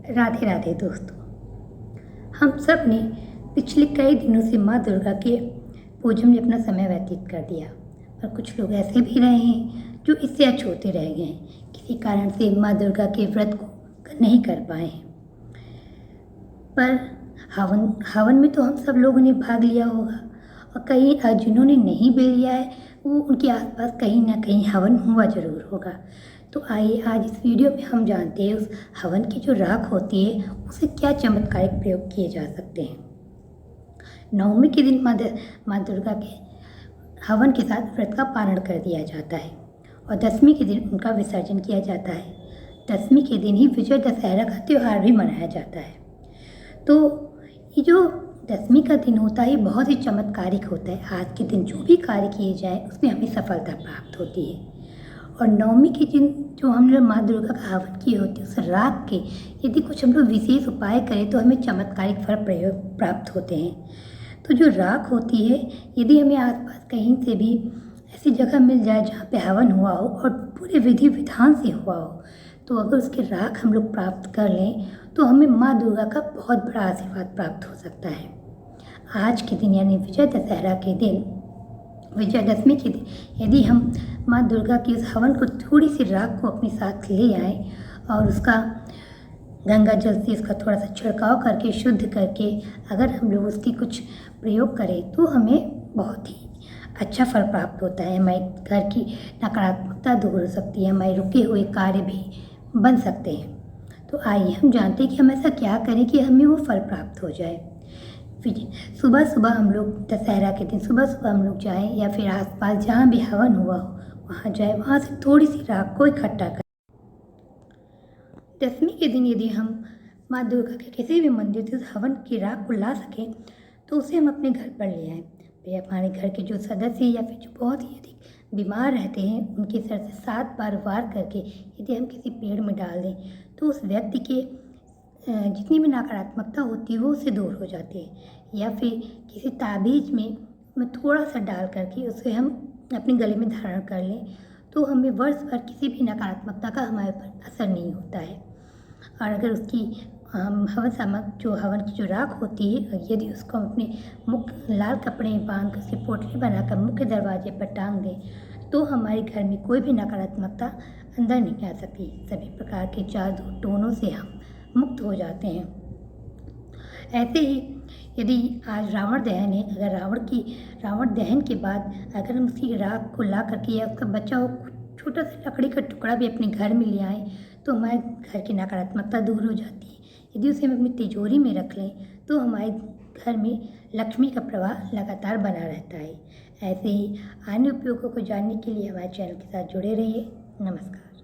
राधे राधे दोस्तों। हम सब ने पिछले कई दिनों से माँ दुर्गा के पूजन में अपना समय व्यतीत कर दिया, पर कुछ लोग ऐसे भी रहे हैं जो इससे अछूते रह गए हैं, किसी कारण से माँ दुर्गा के व्रत को नहीं कर पाए हैं। पर हवन में तो हम सब लोगों ने भाग लिया होगा, और कहीं जिन्होंने नहीं भी लिया है वो उनके आसपास कहीं ना कहीं हवन हुआ ज़रूर होगा। तो आइए आज इस वीडियो में हम जानते हैं उस हवन की जो राख होती है उसे क्या चमत्कारिक प्रयोग किए जा सकते हैं। नवमी के दिन माँ दुर्गा के हवन के साथ व्रत का पारण कर दिया जाता है और दसवीं के दिन उनका विसर्जन किया जाता है। दसवीं के दिन ही विजय दशहरा का त्यौहार भी मनाया जाता है। तो ये जो दसवीं का दिन होता है बहुत ही चमत्कारिक होता है। आज के दिन जो भी कार्य किए जाए उसमें हमें सफलता प्राप्त होती है। और नवमी के दिन जो हम लोग माँ दुर्गा का हवन किए होते हैं उस राख के यदि कुछ हम लोग विशेष उपाय करें तो हमें चमत्कारिक फल प्रयोग प्राप्त होते हैं। तो जो राख होती है यदि हमें आसपास कहीं से भी ऐसी जगह मिल जाए जहाँ पे हवन हुआ हो और पूरे विधि विधान से हुआ हो, तो अगर उसकी राख हम लोग प्राप्त कर लें तो हमें माँ दुर्गा का बहुत बड़ा आशीर्वाद प्राप्त हो सकता है। आज के दिन यानी विजय दशहरा के दिन, विजयदशमी के दिन यदि हम माँ दुर्गा की उस हवन को थोड़ी सी राख को अपने साथ ले आएँ और उसका गंगा जल से उसका थोड़ा सा छिड़काव करके शुद्ध करके अगर हम लोग उसकी कुछ प्रयोग करें तो हमें बहुत ही अच्छा फल प्राप्त होता है। हमारे घर की नकारात्मकता दूर हो सकती है, हमारे रुके हुए कार्य भी बन सकते हैं। तो आइए हम जानते हैं कि हम ऐसा क्या करें कि हमें वो फल प्राप्त हो जाए। सुबह सुबह हम लोग दशहरा के दिन सुबह सुबह हम लोग जाएँ या फिर आसपास जहाँ भी हवन हुआ हो वहाँ जाए, वहाँ से थोड़ी सी राख को इकट्ठा करें। दसवीं के दिन यदि हम माँ दुर्गा के किसी भी मंदिर से उस हवन की राख को ला सकें तो उसे हम अपने घर पर ले आएँ। फिर हमारे घर के जो सदस्य या फिर जो बहुत ही अधिक बीमार रहते हैं उनके सर से 7 बार वार करके यदि हम किसी पेड़ में डाल दें तो उस व्यक्ति के जितनी भी नकारात्मकता होती है वो उससे दूर हो जाती है। या फिर किसी ताबीज़ में थोड़ा सा डाल करके उसे हम अपने गले में धारण कर लें तो हमें वर्ष भर किसी भी नकारात्मकता का हमारे ऊपर असर नहीं होता है। और अगर उसकी हवन सामग्री जो हवन की जो राख होती है यदि उसको हम अपने लाल कपड़े में बांध कर उसकी पोटली बनाकर मुख्य दरवाजे पर टांग दें तो हमारे घर में कोई भी नकारात्मकता अंदर नहीं आ सकती। सभी प्रकार के जादू टोनों से हम मुक्त हो जाते हैं। ऐसे ही यदि आज रावण दहन है, अगर रावण दहन के बाद अगर हम उसकी राख को ला करके या उसका बचा हुआ छोटा सा लकड़ी का टुकड़ा भी अपने घर में ले आएँ तो हमारे घर की नकारात्मकता दूर हो जाती है। यदि उसे हम अपनी तिजोरी में रख लें तो हमारे घर में लक्ष्मी का प्रवाह लगातार बना रहता है। ऐसे ही अन्य उपयोगों को जानने के लिए हमारे चैनल के साथ जुड़े रहिए। नमस्कार।